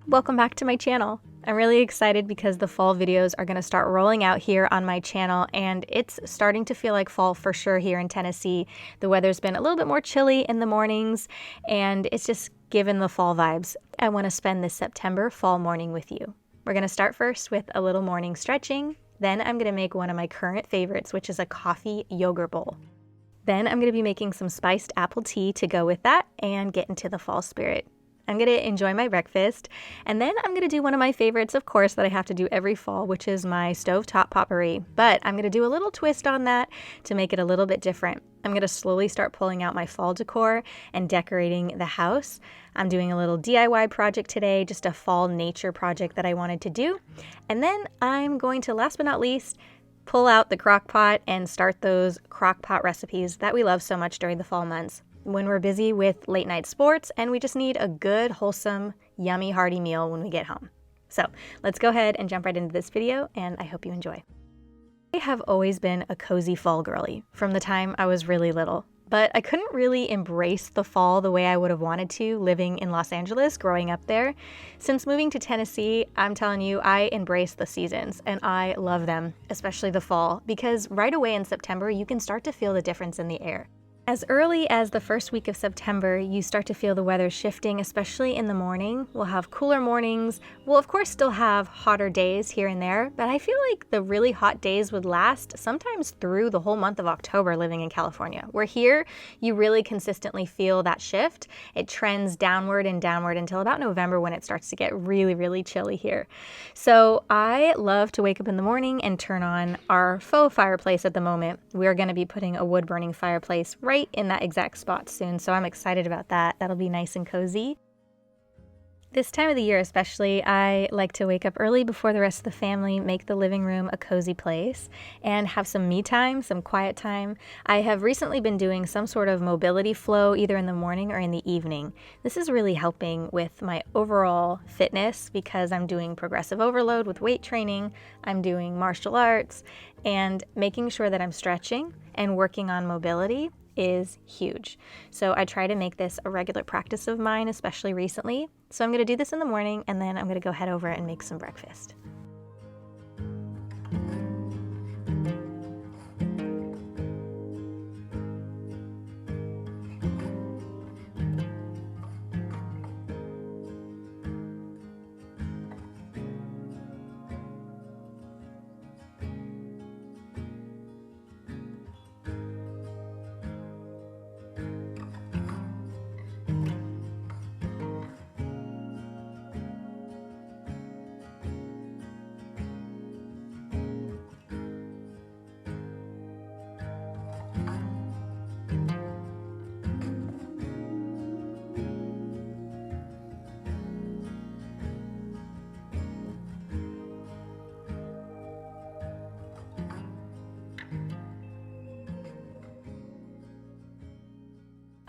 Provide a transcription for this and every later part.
Welcome back to my channel. I'm really excited because the fall videos are going to start rolling out here on my channel, and it's starting to feel like fall for sure here in Tennessee. The weather's been a little bit more chilly in the mornings, and it's just given the fall vibes. I want to spend this September fall morning with you. We're going to start first with a little morning stretching. Then I'm going to make one of my current favorites, which is a coffee yogurt bowl. Then I'm going to be making some spiced apple tea to go with that and get into the fall spirit. I'm going to enjoy my breakfast, and then I'm going to do one of my favorites, of course, that I have to do every fall, which is my stovetop potpourri. But I'm going to do a little twist on that to make it a little bit different. I'm going to slowly start pulling out my fall decor and decorating the house. I'm doing a little DIY project today, just a fall nature project that I wanted to do. And then I'm going to, last but not least, pull out the crock pot and start those crock pot recipes that we love so much during the fall months, when we're busy with late night sports and we just need a good, wholesome, yummy, hearty meal when we get home. So let's go ahead and jump right into this video, and I hope you enjoy. I have always been a cozy fall girly from the time I was really little, but I couldn't really embrace the fall the way I would have wanted to living in Los Angeles growing up there. Since moving to Tennessee, I'm telling you, I embrace the seasons and I love them, especially the fall, because right away in September, you can start to feel the difference in the air. As early as the first week of September, you start to feel the weather shifting, especially in the morning. We'll have cooler mornings. We'll, of course, still have hotter days here and there, but I feel like the really hot days would last sometimes through the whole month of October living in California. Where here, you really consistently feel that shift. It trends downward and downward until about November when it starts to get really, really chilly here. So I love to wake up in the morning and turn on our faux fireplace at the moment. We're going to be putting a wood-burning fireplace right in that exact spot soon, so I'm excited about that. That'll be nice and cozy. This time of the year especially, I like to wake up early before the rest of the family, make the living room a cozy place, and have some me time, some quiet time. I have recently been doing some sort of mobility flow either in the morning or in the evening. This is really helping with my overall fitness because I'm doing progressive overload with weight training, I'm doing martial arts, and making sure that I'm stretching and working on mobility is huge. So I try to make this a regular practice of mine, especially recently. So I'm going to do this in the morning, and then I'm going to go head over and make some breakfast.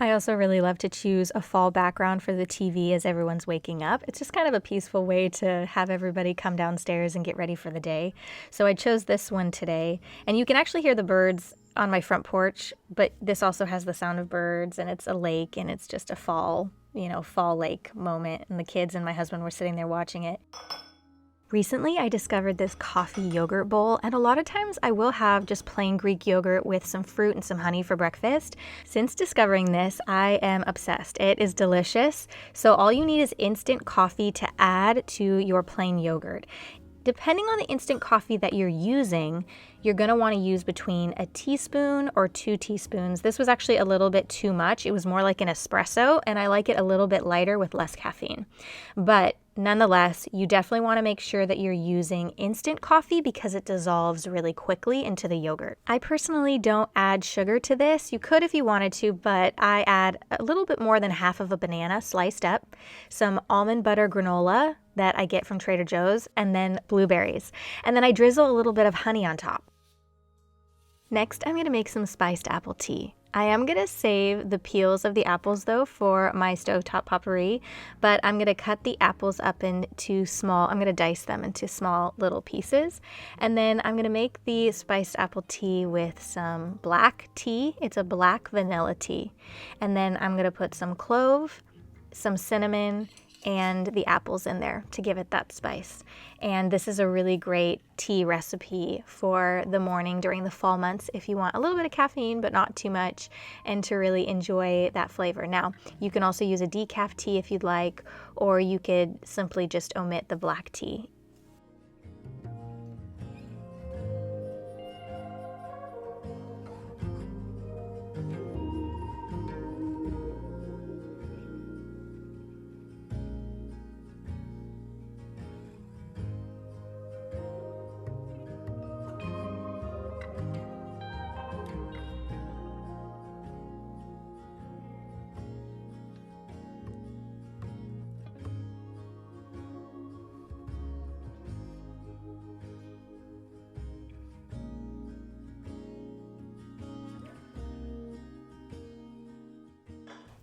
I also really love to choose a fall background for the TV as everyone's waking up. It's just kind of a peaceful way to have everybody come downstairs and get ready for the day. So I chose this one today, and you can actually hear the birds on my front porch, but this also has the sound of birds, and it's a lake, and it's just a fall lake moment, and the kids and my husband were sitting there watching it. Recently, I discovered this coffee yogurt bowl, and a lot of times I will have just plain Greek yogurt with some fruit and some honey for breakfast. Since discovering this, I am obsessed. It is delicious. So all you need is instant coffee to add to your plain yogurt. Depending on the instant coffee that you're using, you're going to want to use between a teaspoon or 2 teaspoons. This was actually a little bit too much. It was more like an espresso, and I like it a little bit lighter with less caffeine. But nonetheless, you definitely want to make sure that you're using instant coffee because it dissolves really quickly into the yogurt. I personally don't add sugar to this. You could if you wanted to, but I add a little bit more than half of a banana sliced up, some almond butter granola that I get from Trader Joe's, and then blueberries. And then I drizzle a little bit of honey on top. Next, I'm going to make some spiced apple tea. I am going to save the peels of the apples though for my stovetop potpourri, but I'm going to cut the apples up into I'm going to dice them into small little pieces. And then I'm going to make the spiced apple tea with some black tea. It's a black vanilla tea. And then I'm going to put some clove, some cinnamon, and the apples in there to give it that spice. And this is a really great tea recipe for the morning during the fall months if you want a little bit of caffeine but not too much, and to really enjoy that flavor. Now, you can also use a decaf tea if you'd like, or you could simply just omit the black tea.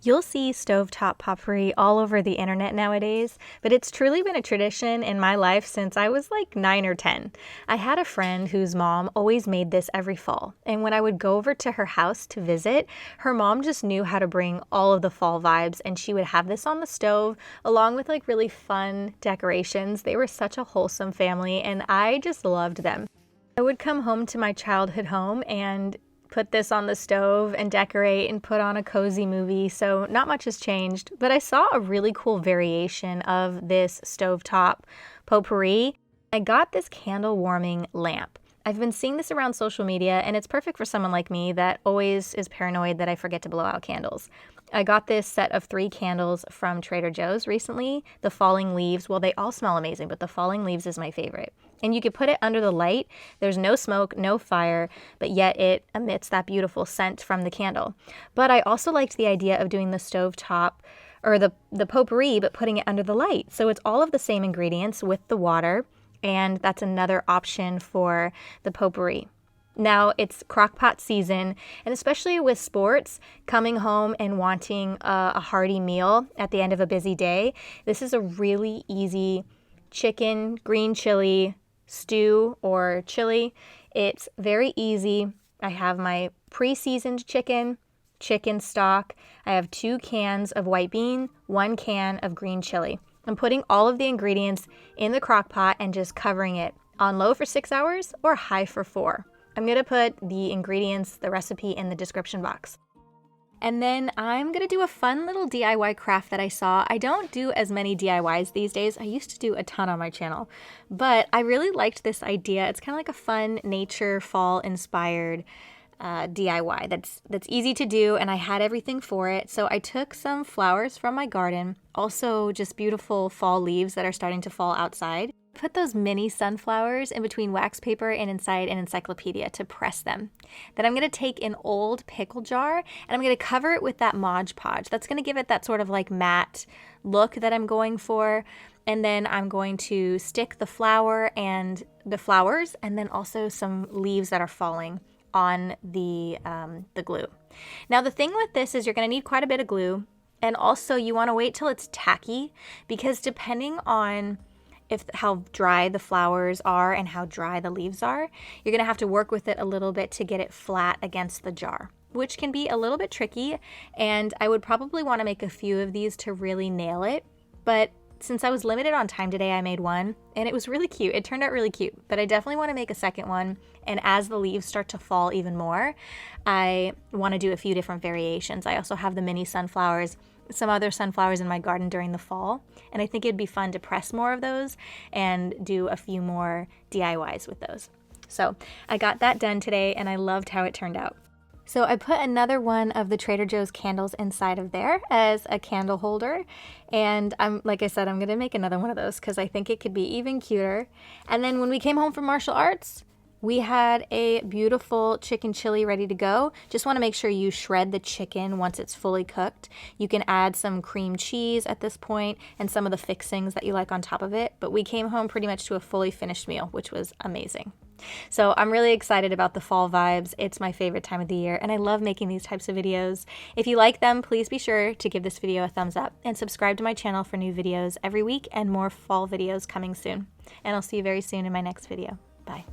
You'll see stovetop potpourri all over the internet nowadays, but it's truly been a tradition in my life since I was like 9 or 10. I had a friend whose mom always made this every fall, and when I would go over to her house to visit, her mom just knew how to bring all of the fall vibes, and she would have this on the stove along with like really fun decorations. They were such a wholesome family, and I just loved them. I would come home to my childhood home and put this on the stove and decorate and put on a cozy movie, so not much has changed. But I saw a really cool variation of this stovetop potpourri. I got this candle warming lamp. I've been seeing this around social media, and it's perfect for someone like me that always is paranoid that I forget to blow out candles. I got this set of 3 candles from Trader Joe's recently. The Falling Leaves, well, they all smell amazing, but the Falling Leaves is my favorite. And you could put it under the light. There's no smoke, no fire, but yet it emits that beautiful scent from the candle. But I also liked the idea of doing the stovetop or the potpourri, but putting it under the light. So it's all of the same ingredients with the water, and that's another option for the potpourri. Now it's crock pot season, and especially with sports, coming home and wanting a hearty meal at the end of a busy day, this is a really easy chicken, green chili, stew or chili. It's very easy. I have my pre-seasoned chicken stock. I have 2 cans of white bean, 1 can of green chili. I'm putting all of the ingredients in the crock pot and just covering it on low for 6 hours or high for 4. I'm going to put the ingredients, the recipe in the description box. And then I'm going to do a fun little DIY craft that I saw. I don't do as many DIYs these days. I used to do a ton on my channel, but I really liked this idea. It's kind of like a fun nature fall inspired DIY that's easy to do, and I had everything for it. So I took some flowers from my garden, also just beautiful fall leaves that are starting to fall outside. Put those mini sunflowers in between wax paper and inside an encyclopedia to press them. Then I'm going to take an old pickle jar and I'm going to cover it with that Mod Podge. That's going to give it that sort of like matte look that I'm going for. And then I'm going to stick the flower and the flowers, and then also some leaves that are falling on the glue. Now the thing with this is you're going to need quite a bit of glue, and also you want to wait till it's tacky, because depending on how dry the flowers are and how dry the leaves are, you're going to have to work with it a little bit to get it flat against the jar, which can be a little bit tricky, and I would probably want to make a few of these to really nail it. But since I was limited on time today, I made one, and it was really cute. It turned out really cute, but I definitely want to make a second one, and as the leaves start to fall even more, I want to do a few different variations. I also have the mini sunflowers, some other sunflowers in my garden during the fall, and I think it'd be fun to press more of those and do a few more DIYs with those. So I got that done today, and I loved how it turned out. So I put another one of the Trader Joe's candles inside of there as a candle holder, and like I said, I'm gonna make another one of those because I think it could be even cuter. And then when we came home from martial arts, we had a beautiful chicken chili ready to go. Just want to make sure you shred the chicken once it's fully cooked. You can add some cream cheese at this point and some of the fixings that you like on top of it. But we came home pretty much to a fully finished meal, which was amazing. So I'm really excited about the fall vibes. It's my favorite time of the year, and I love making these types of videos. If you like them, please be sure to give this video a thumbs up and subscribe to my channel for new videos every week and more fall videos coming soon. And I'll see you very soon in my next video. Bye.